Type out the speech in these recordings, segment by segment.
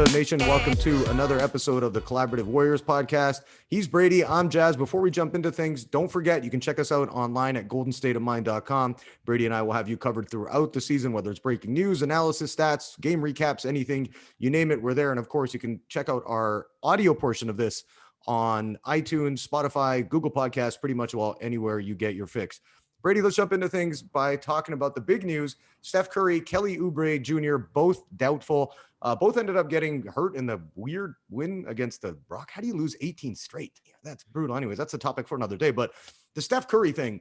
Nation, welcome to another episode of the Collaborative Warriors podcast. He's Brady, I'm Jazz. Before we jump into things, don't forget you can check us out online at goldenstateofmind.com. Brady and I will have you covered throughout the season, whether it's breaking news, analysis, stats, game recaps, anything, you name it, we're there. And of course, you can check out our audio portion of this on iTunes, Spotify, Google Podcasts, pretty much anywhere you get your fix. Brady, let's jump into things by talking about the big news. Steph Curry, Kelly Oubre Jr., both doubtful. Both ended up getting hurt in the weird win against the Rock. How do you lose 18 straight? Yeah, that's brutal. Anyways, that's a topic for another day. But the Steph Curry thing,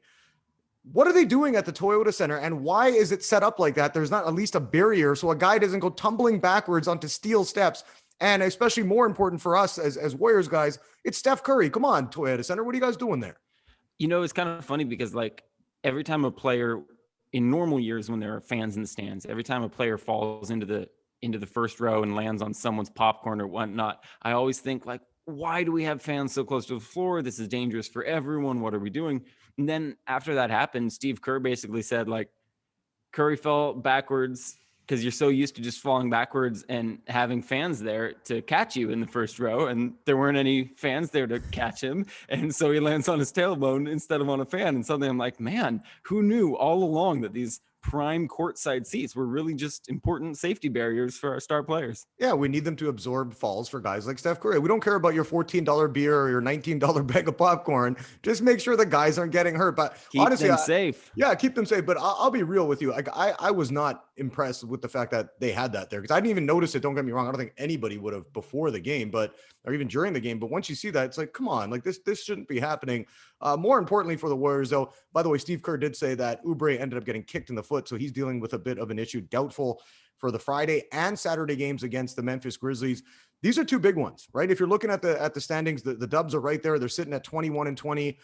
what are they doing at the Toyota Center? And why is it set up like that? There's not at least a barrier so a guy doesn't go tumbling backwards onto steel steps. And especially more important for us as Warriors guys, it's Steph Curry. Come on, Toyota Center. What are you guys doing there? You know, it's kind of funny because every time a player in normal years when there are fans in the stands, every time a player falls into the first row and lands on someone's popcorn or whatnot, I always think why do we have fans so close to the floor? This is dangerous for everyone. What are we doing? And then after that happened, Steve Kerr basically said Curry fell backwards because you're so used to just falling backwards and having fans there to catch you in the first row. And there weren't any fans there to catch him. And so he lands on his tailbone instead of on a fan. And suddenly I'm like, man, who knew all along that these prime courtside seats were really just important safety barriers for our star players? Yeah, we need them to absorb falls for guys like Steph Curry. We don't care about your $14 beer or your $19 bag of popcorn. Just make sure the guys aren't getting hurt. But keep honestly, them safe. Yeah, keep them safe. But I'll be real with you. I was not impressed with the fact that they had that there because I didn't even notice it. Don't get me wrong. I don't think anybody would have before the game, or even during the game. But once you see that, it's like, come on, this shouldn't be happening. More importantly for the Warriors, though, by the way, Steve Kerr did say that Oubre ended up getting kicked in the foot, so he's dealing with a bit of an issue. Doubtful for the Friday and Saturday games against the Memphis Grizzlies. These are two big ones, right? If you're looking at the standings, the Dubs are right there. They're sitting at 21-20,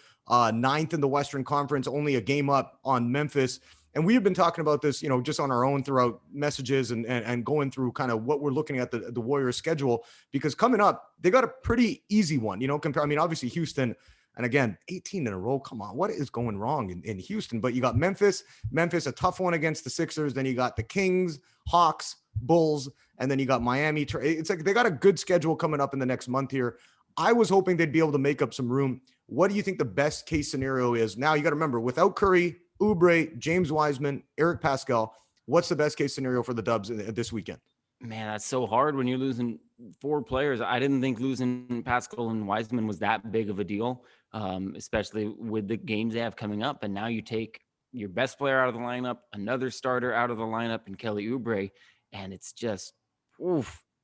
ninth in the Western Conference, only a game up on Memphis. And we have been talking about this, just on our own throughout messages and going through kind of what we're looking at the Warriors schedule, because coming up, they got a pretty easy one, obviously Houston, and again, 18 in a row. Come on, what is going wrong in Houston? But you got Memphis, a tough one against the Sixers. Then you got the Kings, Hawks, Bulls, and then you got Miami. It's like they got a good schedule coming up in the next month here. I was hoping they'd be able to make up some room. What do you think the best case scenario is? Now you got to remember, without Curry, Oubre, James Wiseman, Eric Pascal, what's the best case scenario for the Dubs this weekend? Man, that's so hard when you're losing four players. I didn't think losing Pascal and Wiseman was that big of a deal, especially with the games they have coming up. And now you take your best player out of the lineup, another starter out of the lineup, and Kelly Oubre, and it's just,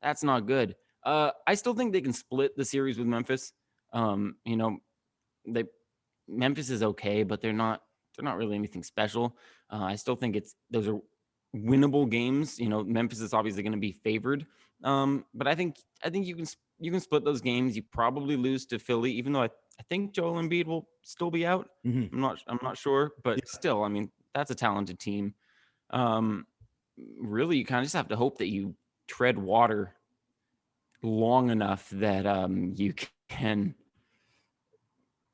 that's not good. I still think they can split the series with Memphis. Memphis is okay, but they're not really anything special. I still think those are winnable games. Memphis is obviously going to be favored, but I think you can split those games. You probably lose to Philly, even though I think Joel Embiid will still be out. Mm-hmm. I'm not sure, but still, I mean, that's a talented team. Really, you kind of just have to hope that you tread water long enough that you can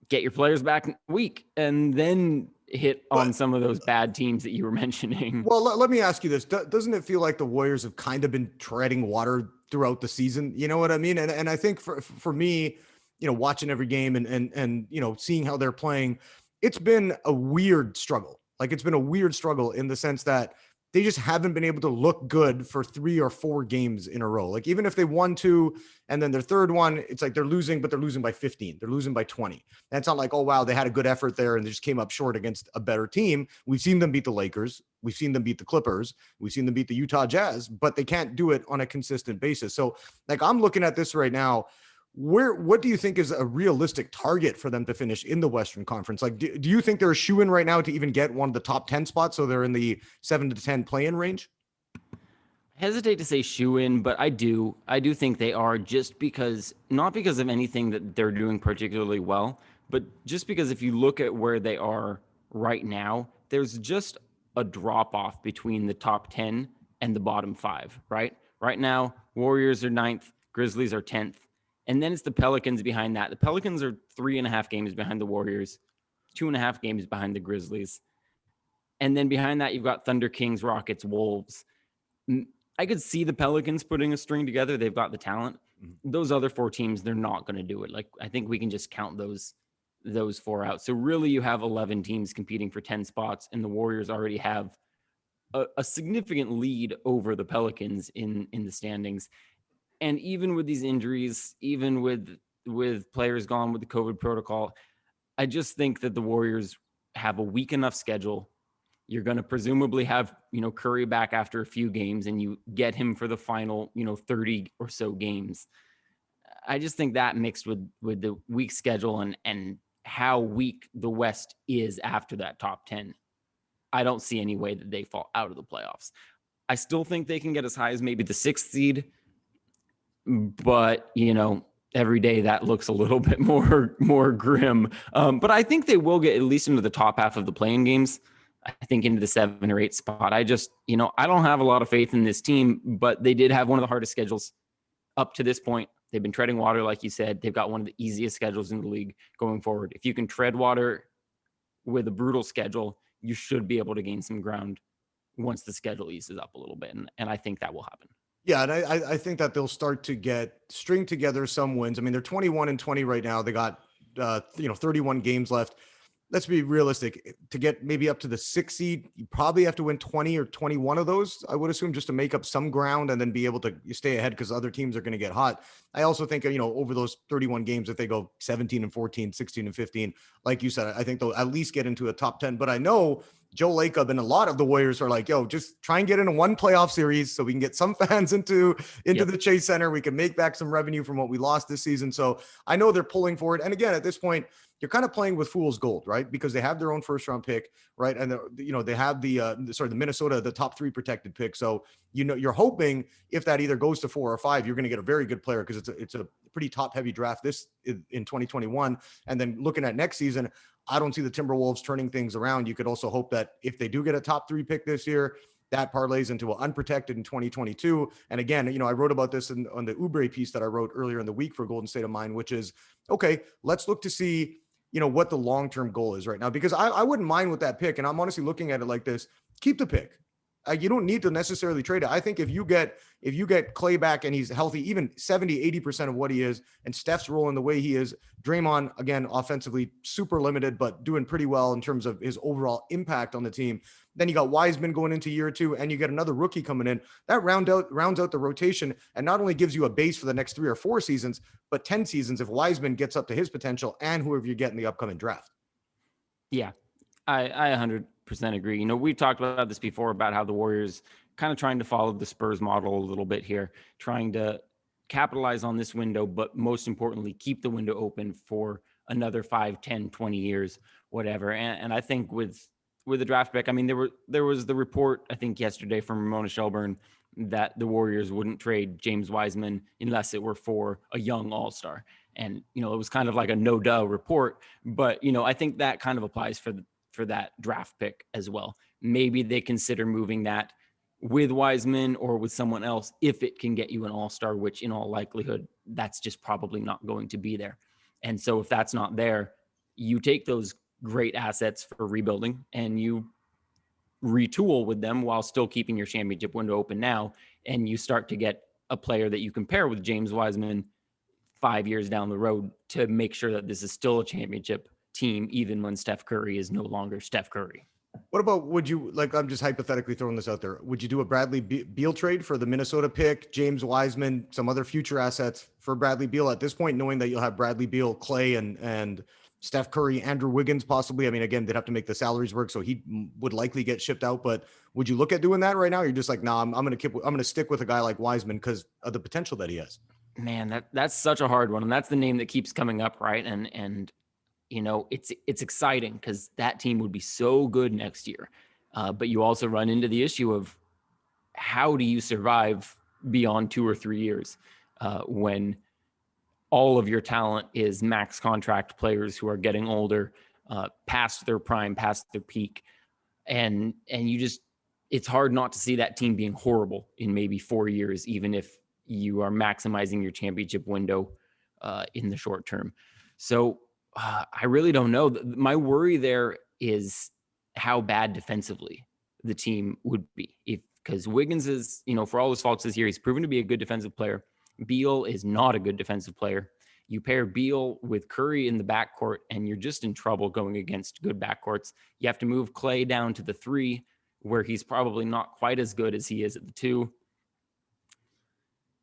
get your players back weak and then hit on some of those bad teams that you were mentioning. Well, let me ask you this. Doesn't it feel like the Warriors have kind of been treading water throughout the season? You know what I mean? And I think for me, watching every game and seeing how they're playing, it's been a weird struggle. It's been a weird struggle in the sense that they just haven't been able to look good for 3 or 4 games in a row. Even if they won 2 and then their third one, it's like they're losing, but they're losing by 15. They're losing by 20. And it's not like, oh, wow, they had a good effort there and they just came up short against a better team. We've seen them beat the Lakers. We've seen them beat the Clippers. We've seen them beat the Utah Jazz, but they can't do it on a consistent basis. So I'm looking at this right now. What do you think is a realistic target for them to finish in the Western Conference? Do you think they're a shoo-in right now to even get one of the top 10 spots, so they're in the 7 to 10 play-in range? I hesitate to say shoo-in, but I do think they are, just because, not because of anything that they're doing particularly well, but just because if you look at where they are right now, there's just a drop-off between the top 10 and the bottom 5, right? Right now, Warriors are 9th, Grizzlies are 10th. And then it's the Pelicans behind that. The Pelicans are 3.5 games behind the Warriors, 2.5 games behind the Grizzlies. And then behind that, you've got Thunder, Kings, Rockets, Wolves. I could see the Pelicans putting a string together. They've got the talent. Mhm. Those other 4 teams, they're not going to do it. Like, I think we can just count those 4 out. So really you have 11 teams competing for 10 spots, and the Warriors already have a significant lead over the Pelicans in the standings. And even with these injuries, even with players gone with the COVID protocol, I just think that the Warriors have a weak enough schedule. You're going to presumably have, Curry back after a few games, and you get him for the final, 30 or so games. I just think that mixed with the weak schedule and how weak the West is after that top 10, I don't see any way that they fall out of the playoffs. I still think they can get as high as maybe the 6th seed, but every day that looks a little bit more grim. But I think they will get at least into the top half of the playing games. I think into the 7 or 8 spot. I just, I don't have a lot of faith in this team, but they did have one of the hardest schedules up to this point. They've been treading water, like you said. They've got one of the easiest schedules in the league going forward. If you can tread water with a brutal schedule, you should be able to gain some ground once the schedule eases up a little bit. And I think that will happen. Yeah, and I think that they'll start to string together some wins. I mean, they're 21-20 right now. They got 31 games left. Let's be realistic. To get maybe up to the 6th seed, you probably have to win 20 or 21 of those, I would assume, just to make up some ground and then be able to stay ahead because other teams are going to get hot. I also think, over those 31 games, if they go 17-14, 16-15, like you said, I think they'll at least get into a top 10. But I know Joe Lacob and a lot of the Warriors are like, yo, just try and get into one playoff series so we can get some fans into the Chase Center. We can make back some revenue from what we lost this season. So I know they're pulling for it. And again, at this point, you're kind of playing with fool's gold, right? Because they have their own first round pick, right? And they have the Minnesota, the top 3 protected pick. So, you're hoping if that either goes to 4 or 5, you're going to get a very good player because it's a pretty top heavy draft this in 2021. And then looking at next season, I don't see the Timberwolves turning things around. You could also hope that if they do get a top 3 pick this year, that parlays into an unprotected in 2022. And again, I wrote about this on the Oubre piece that I wrote earlier in the week for Golden State of Mind, which is, okay, let's look to see, what the long-term goal is right now, because I wouldn't mind with that pick. And I'm honestly looking at it like this: keep the pick. You don't need to necessarily trade it. I think if you get Clay back and he's healthy, even 70-80% of what he is, and Steph's rolling the way he is, Draymond, again, offensively super limited, but doing pretty well in terms of his overall impact on the team. Then you got Wiseman going into year 2, and you get another rookie coming in. That rounds out the rotation, and not only gives you a base for the next 3 or 4 seasons, but 10 seasons if Wiseman gets up to his potential and whoever you get in the upcoming draft. Yeah, I 100% agree. We've talked about this before, about how the Warriors kind of trying to follow the Spurs model a little bit here, trying to capitalize on this window, but most importantly, keep the window open for another 5, 10, 20 years, whatever. And I think with the draft pick, I mean, there was the report, I think yesterday, from Ramona Shelburne that the Warriors wouldn't trade James Wiseman unless it were for a young all-star. And, it was kind of like a no-duh report, but, I think that kind of applies for that draft pick as well. Maybe they consider moving that with Wiseman or with someone else if it can get you an all-star, which in all likelihood, that's just probably not going to be there. And so if that's not there, you take those great assets for rebuilding and you retool with them while still keeping your championship window open now. And you start to get a player that you can pair with James Wiseman 5 years down the road to make sure that this is still a championship team, even when Steph Curry is no longer Steph Curry. What about, I'm just hypothetically throwing this out there, would you do a Bradley Beal trade for the Minnesota pick, James Wiseman, some other future assets for Bradley Beal at this point, knowing that you'll have Bradley Beal, Clay, and Steph Curry, Andrew Wiggins possibly? I mean, again, they'd have to make the salaries work, so he would likely get shipped out. But would you look at doing that right now? You're just like, nah, I'm going to stick with a guy like Wiseman because of the potential that he has. Man, that's such a hard one, and that's the name that keeps coming up, right? And it's exciting because that team would be so good next year. But you also run into the issue of how do you survive beyond 2 or 3 years when all of your talent is max contract players who are getting older, past their prime, past their peak. And it's hard not to see that team being horrible in maybe 4 years, even if you are maximizing your championship window in the short term. So I really don't know. My worry there is how bad defensively the team would be. Because Wiggins is, for all his faults this year, he's proven to be a good defensive player. Beal is not a good defensive player. You pair Beal with Curry in the backcourt, and you're just in trouble going against good backcourts. You have to move Clay down to the 3, where he's probably not quite as good as he is at the 2.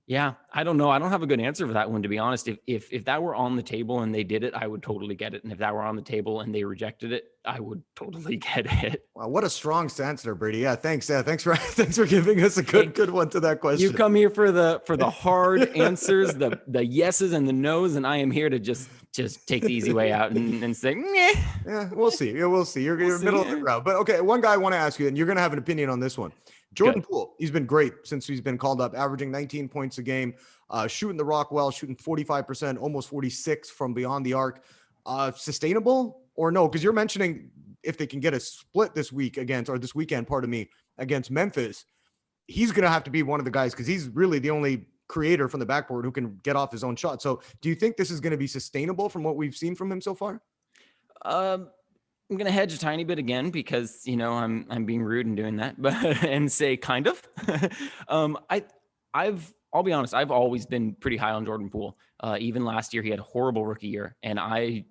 Yeah, I don't know. I don't have a good answer for that one, to be honest. If that were on the table and they did it, I would totally get it. And if that were on the table and they rejected it, I would totally get it. Wow, what a strong stance there, Brady. Yeah, thanks. Yeah, thanks for giving us a good one to that question. You come here for the hard answers, the yeses and the nos, and I am here to just take the easy way out and say, meh. Yeah, we'll see. Yeah, we'll see. You're middle of the crowd. But okay, one guy I want to ask you, and you're going to have an opinion on this one. Jordan Poole, he's been great since he's been called up, averaging 19 points a game, shooting the rock well, shooting 45%, almost 46 from beyond the arc. Sustainable or no? Because you're mentioning if they can get a split this weekend, against Memphis, he's going to have to be one of the guys because he's really the only creator from the backboard who can get off his own shot. So do you think this is going to be sustainable from what we've seen from him so far? I'm going to hedge a tiny bit again because, I'm being rude and doing that, but and say kind of. I'll be honest, I've always been pretty high on Jordan Poole. Even last year, he had a horrible rookie year, and I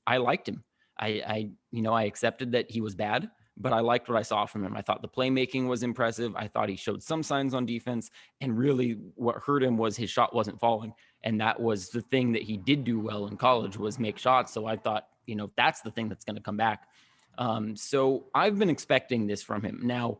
liked him. I accepted that he was bad, but I liked what I saw from him. I thought the playmaking was impressive. I thought he showed some signs on defense, and really what hurt him was his shot wasn't falling. And that was the thing that he did do well in college, was make shots. So I thought, that's the thing that's going to come back. So I've been expecting this from him. Now,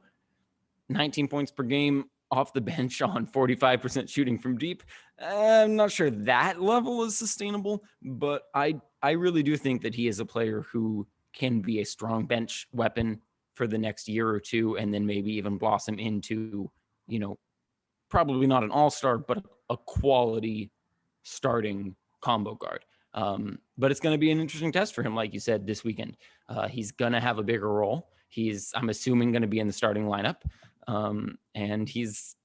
19 points per game off the bench on 45% shooting from deep. I'm not sure that level is sustainable, but I really do think that he is a player who can be a strong bench weapon for the next year or two, and then maybe even blossom into, probably not an all-star, but a quality starting combo guard. But it's going to be an interesting test for him, like you said, this weekend. He's going to have a bigger role. I'm assuming, going to be in the starting lineup. And he's,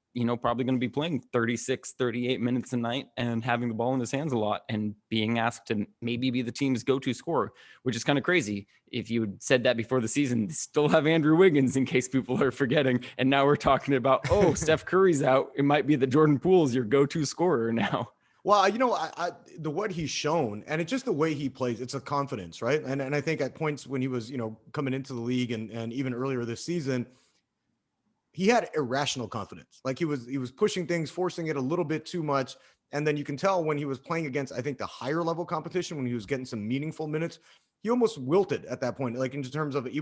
probably going to be playing 36, 38 minutes a night and having the ball in his hands a lot and being asked to maybe be the team's go-to scorer, which is kind of crazy. If you had said that before the season, still have Andrew Wiggins in case people are forgetting. And now we're talking about, Steph Curry's out. It might be that Jordan Poole's your go-to scorer now. Well, what he's shown, and it's just the way he plays, it's a confidence, right? And I think at points when he was, coming into the league and even earlier this season, he had irrational confidence. Like he was pushing things, forcing it a little bit too much. And then you can tell when he was playing against, I think, the higher level competition, when he was getting some meaningful minutes, he almost wilted at that point. Like in terms of he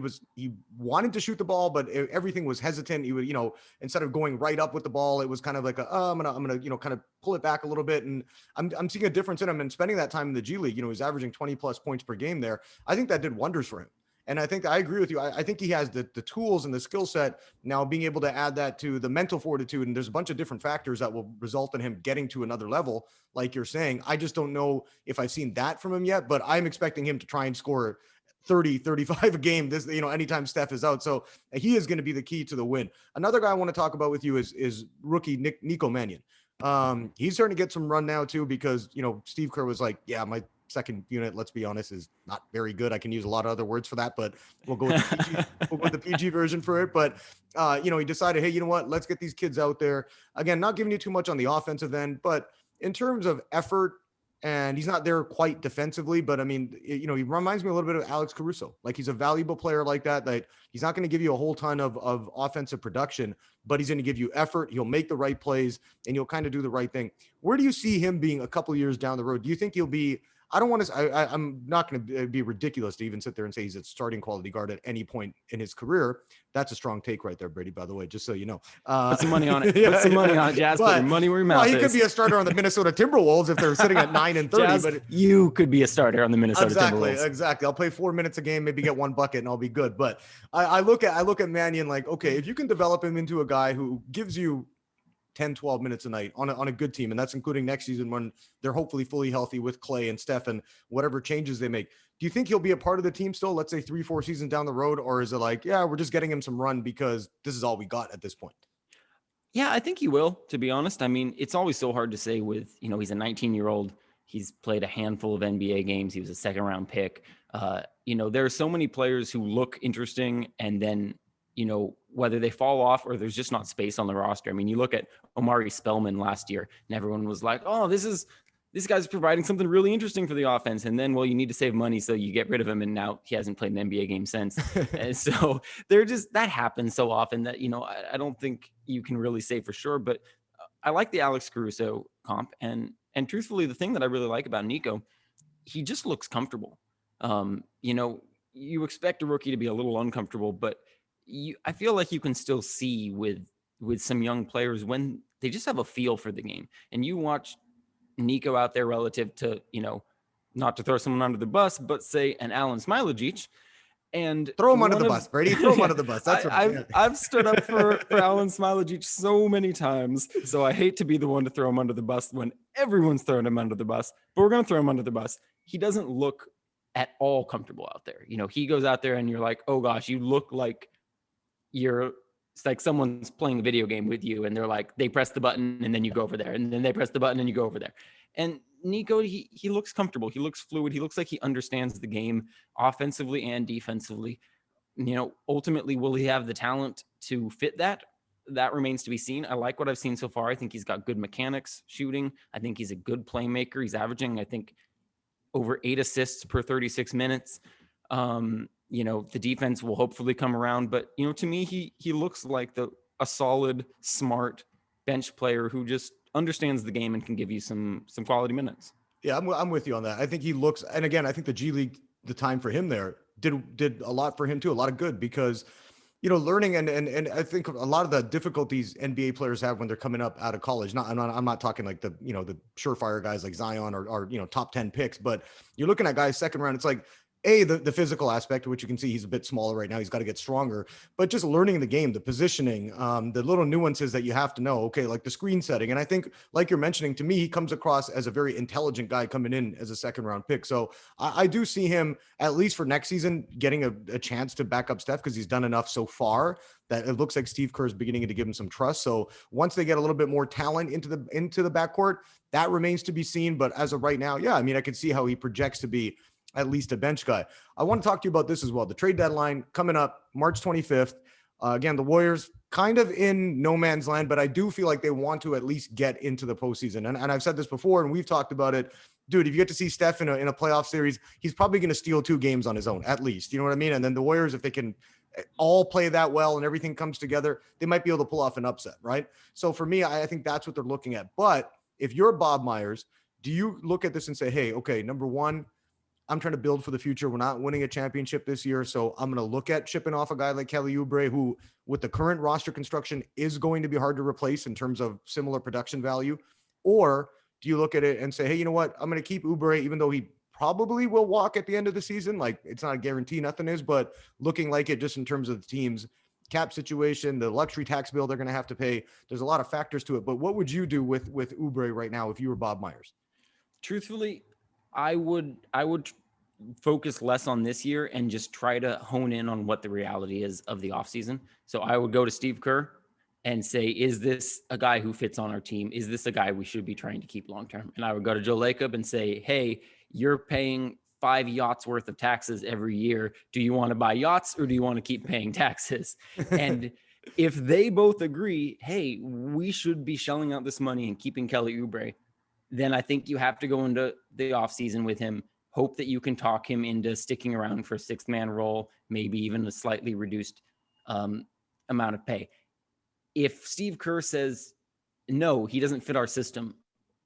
wanted to shoot the ball, but everything was hesitant. He would, instead of going right up with the ball, it was kind of like I'm gonna kind of pull it back a little bit. And I'm seeing a difference in him. And spending that time in the G League, he's averaging 20 plus points per game there. I think that did wonders for him. And I think I agree with you. I think he has the tools and the skill set now, being able to add that to the mental fortitude. And there's a bunch of different factors that will result in him getting to another level. Like you're saying, I just don't know if I've seen that from him yet, but I'm expecting him to try and score 30, 35 a game this, anytime Steph is out. So he is going to be the key to the win. Another guy I want to talk about with you is rookie Nico Manion. He's starting to get some run now too, because, Steve Kerr was like, yeah, my second unit, let's be honest, is not very good. I can use a lot of other words for that, but we'll go with the PG, the PG version for it. But, he decided, hey, you know what, let's get these kids out there. Again, not giving you too much on the offensive end, but in terms of effort, and he's not there quite defensively, but I mean, he reminds me a little bit of Alex Caruso. Like he's a valuable player like that he's not going to give you a whole ton of offensive production, but he's going to give you effort. He'll make the right plays and he'll kind of do the right thing. Where do you see him being a couple of years down the road? Do you think he'll be, I'm not going to be ridiculous to even sit there and say he's a starting quality guard at any point in his career. That's a strong take right there, Brady, by the way, just so you know. Put some money on it. Put some money on it, Jazz. Put your money where your mouth is. He could be a starter on the Minnesota Timberwolves if they're sitting at 9-30. Jazz, but you could be a starter on the Minnesota Timberwolves. Exactly. I'll play 4 minutes a game, maybe get one bucket, and I'll be good. But I look at Manion like, okay, if you can develop him into a guy who gives you 10, 12 minutes a night on a good team. And that's including next season when they're hopefully fully healthy with Clay and Steph and whatever changes they make. Do you think he'll be a part of the team still, let's say 3-4 seasons down the road? Or is it like, yeah, we're just getting him some run because this is all we got at this point? Yeah, I think he will, to be honest. I mean, it's always so hard to say with, he's a 19-year-old. He's played a handful of NBA games. He was a second round pick. There are so many players who look interesting and then whether they fall off or there's just not space on the roster. I mean, you look at Omari Spellman last year and everyone was like, oh, this guy's providing something really interesting for the offense. And then, well, you need to save money, so you get rid of him. And now he hasn't played an NBA game since. And so that happens so often that, I don't think you can really say for sure, but I like the Alex Caruso comp. And truthfully, the thing that I really like about Nico, he just looks comfortable. You expect a rookie to be a little uncomfortable, but I feel like you can still see with some young players when they just have a feel for the game. And you watch Nico out there relative to, not to throw someone under the bus, but say an Alan Smilagic, and throw him under the bus, Brady. Throw him under the bus. That's right. I've stood up for Alan Smilagic so many times, so I hate to be the one to throw him under the bus when everyone's throwing him under the bus. But we're going to throw him under the bus. He doesn't look at all comfortable out there. He goes out there and you're like, oh gosh, you look like it's like someone's playing a video game with you and they're like, they press the button and then you go over there, and then they press the button and you go over there. And Nico, he looks comfortable. He looks fluid. He looks like he understands the game offensively and defensively. Ultimately, will he have the talent to fit that? That remains to be seen. I like what I've seen so far. I think he's got good mechanics shooting. I think he's a good playmaker. He's averaging, I think, over 8 assists per 36 minutes. The defense will hopefully come around, but to me, he looks like a solid, smart bench player who just understands the game and can give you some quality minutes. Yeah, I'm with you on that. I think he looks, and again, I think the G League, the time for him there did a lot for him too, a lot of good, because learning and I think a lot of the difficulties NBA players have when they're coming up out of college. I'm not talking like the the surefire guys like Zion or top 10 picks, but you're looking at guys second round. It's like the physical aspect, which you can see he's a bit smaller right now. He's got to get stronger, but just learning the game, the positioning, the little nuances that you have to know. Okay, like the screen setting. And I think, like you're mentioning, to me, he comes across as a very intelligent guy coming in as a second round pick. So I do see him, at least for next season, getting a chance to back up Steph, because he's done enough so far that it looks like Steve Kerr is beginning to give him some trust. So once they get a little bit more talent into the backcourt, that remains to be seen. But as of right now, yeah, I mean, I can see how he projects to be at least a bench guy. I want to talk to you about this as well. The trade deadline coming up March 25th. Again, the Warriors kind of in no man's land, but I do feel like they want to at least get into the postseason. And I've said this before, and we've talked about it. Dude, if you get to see Steph in a playoff series, he's probably going to steal 2 games on his own, at least. You know what I mean? And then the Warriors, if they can all play that well and everything comes together, they might be able to pull off an upset, right? So for me, I think that's what they're looking at. But if you're Bob Myers, do you look at this and say, hey, okay, number one, I'm trying to build for the future. We're not winning a championship this year, so I'm going to look at shipping off a guy like Kelly Oubre, who with the current roster construction is going to be hard to replace in terms of similar production value? Or do you look at it and say, hey, you know what? I'm going to keep Oubre, even though he probably will walk at the end of the season. Like, it's not a guarantee, nothing is, but looking like it just in terms of the team's cap situation, the luxury tax bill they're going to have to pay. There's a lot of factors to it. But what would you do with Oubre right now if you were Bob Myers? Truthfully, I would focus less on this year and just try to hone in on what the reality is of the offseason. So I would go to Steve Kerr and say, is this a guy who fits on our team? Is this a guy we should be trying to keep long-term? And I would go to Joe Lacob and say, hey, you're paying 5 yachts worth of taxes every year. Do you want to buy yachts or do you want to keep paying taxes? And if they both agree, hey, we should be shelling out this money and keeping Kelly Oubre, then I think you have to go into the offseason with him, hope that you can talk him into sticking around for a 6-man role, maybe even a slightly reduced amount of pay. If Steve Kerr says, no, he doesn't fit our system,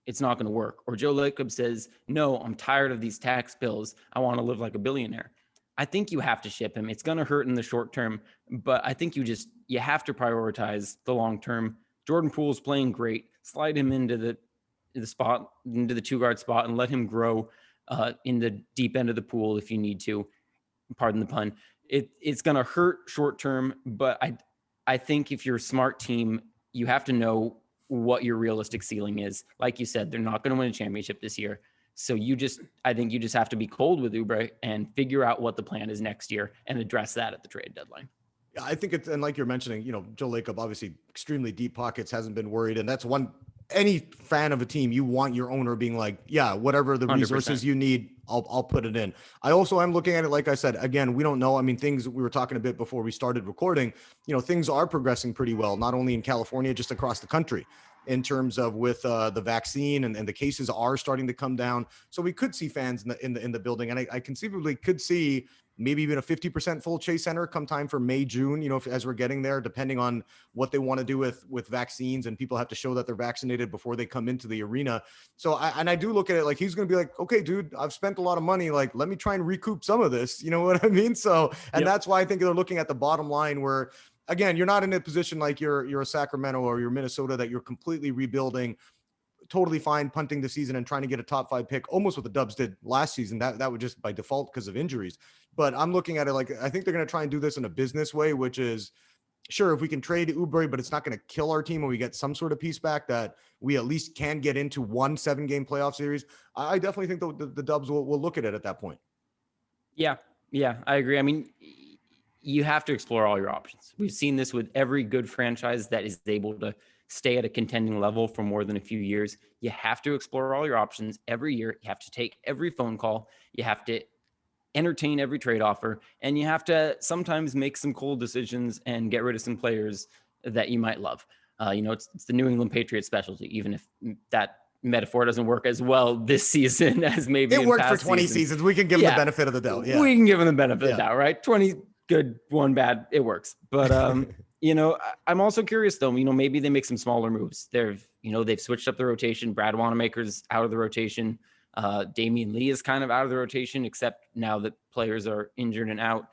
it's not going to work. Or Joe Lacob says, no, I'm tired of these tax bills. I want to live like a billionaire. I think you have to ship him. It's going to hurt in the short term, but I think you have to prioritize the long term. Jordan Poole is playing great. Slide him into the spot, into the 2-guard spot, and let him grow in the deep end of the pool if you need to. Pardon the pun. It's going to hurt short term, but I think if you're a smart team, you have to know what your realistic ceiling is. Like you said, they're not going to win a championship this year. So I think you just have to be cold with Oubre and figure out what the plan is next year and address that at the trade deadline. Yeah, I think and like you're mentioning, Joe Lacob, obviously extremely deep pockets, hasn't been worried. And that's one any fan of a team, you want your owner being like, yeah, whatever the 100%. resources you need, I'll put it in. I also am looking at it, like I said, again, we don't know. I mean, things, we were talking a bit before we started recording, things are progressing pretty well, not only in California, just across the country in terms of with the vaccine, and the cases are starting to come down. So we could see fans in the building, and I conceivably could see maybe even a 50% full Chase Center come time for May, June, as we're getting there, depending on what they want to do with vaccines, and people have to show that they're vaccinated before they come into the arena. So I do look at it like he's going to be like, okay, dude, I've spent a lot of money. Like, let me try and recoup some of this. You know what I mean? So, and that's why I think they're looking at the bottom line where, again, you're not in a position like you're a Sacramento or you're Minnesota that you're completely rebuilding, totally fine punting the season and trying to get a top 5 pick, almost what the Dubs did last season. That would just by default because of injuries. But I'm looking at it like, I think they're going to try and do this in a business way, which is, sure, if we can trade Oubre, but it's not going to kill our team, and we get some sort of piece back that we at least can get into one 7-game playoff series. I definitely think the Dubs will look at it at that point. Yeah, I agree. I mean, you have to explore all your options. We've seen this with every good franchise that is able to stay at a contending level for more than a few years. You have to explore all your options every year. You have to take every phone call. You have to entertain every trade offer, and you have to sometimes make some cold decisions and get rid of some players that you might love. It's the New England Patriots specialty, even if that metaphor doesn't work as well this season as maybe it in worked past for 20 seasons. We can give them the benefit of the doubt. Yeah, we can give them the benefit of the doubt, right? 20 good, 1 bad, it works. But I'm also curious though. Maybe they make some smaller moves. They've switched up the rotation. Brad Wanamaker's out of the rotation. Damian Lee is kind of out of the rotation, except now that players are injured and out.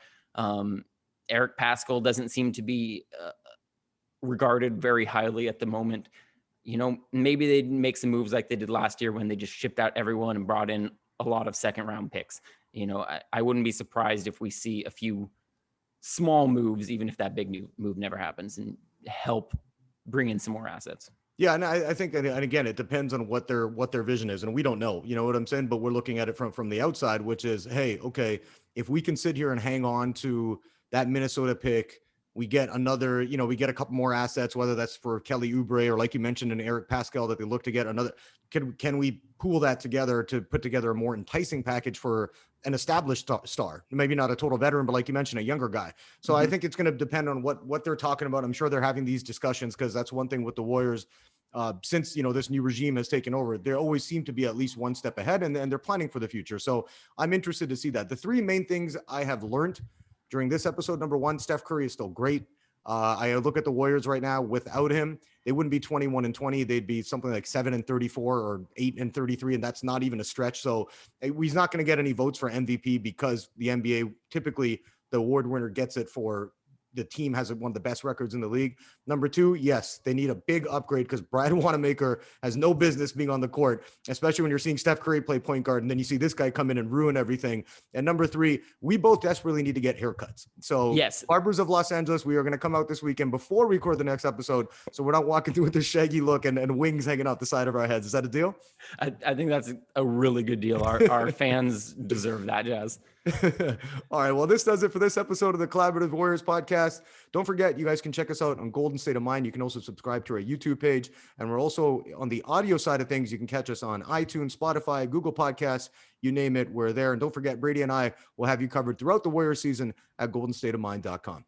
Eric Paschall doesn't seem to be regarded very highly at the moment. Maybe they'd make some moves like they did last year when they just shipped out everyone and brought in a lot of second-round picks. I wouldn't be surprised if we see a few small moves, even if that big move never happens, and help bring in some more assets. Yeah, and I think, and again, it depends on what their vision is, and we don't know, you know what I'm saying? But we're looking at it from the outside, which is, hey, okay, if we can sit here and hang on to that Minnesota pick, we get another, we get a couple more assets, whether that's for Kelly Oubre or, like you mentioned, an Eric Paschall that they look to get another. Can we pool that together to put together a more enticing package for an established star, maybe not a total veteran, but like you mentioned, a younger guy. So I think it's going to depend on what they're talking about. I'm sure they're having these discussions, because that's one thing with the Warriors. Since this new regime has taken over, they always seem to be at least one step ahead, and they're planning for the future. So I'm interested to see that. The 3 main things I have learned during this episode: number 1, Steph Curry is still great. I look at the Warriors right now. Without him, they wouldn't be 21-20. They'd be something like 7-34 or 8-33, and that's not even a stretch. So he's not going to get any votes for MVP, because the NBA, typically the award winner gets it for the team has one of the best records in the league. Number 2, yes, they need a big upgrade, because Brad Wanamaker has no business being on the court, especially when you're seeing Steph Curry play point guard, and then you see this guy come in and ruin everything. And number 3, we both desperately need to get haircuts. So yes, Barbers of Los Angeles, we are going to come out this weekend before we record the next episode, so we're not walking through with this shaggy look and wings hanging off the side of our heads. Is that a deal? I think that's a really good deal. Our fans deserve that, Jazz. All right. Well, this does it for this episode of the Collaborative Warriors podcast. Don't forget, you guys can check us out on Golden State of Mind. You can also subscribe to our YouTube page. And we're also on the audio side of things. You can catch us on iTunes, Spotify, Google Podcasts, you name it, we're there. And don't forget, Brady and I will have you covered throughout the Warriors season at goldenstateofmind.com.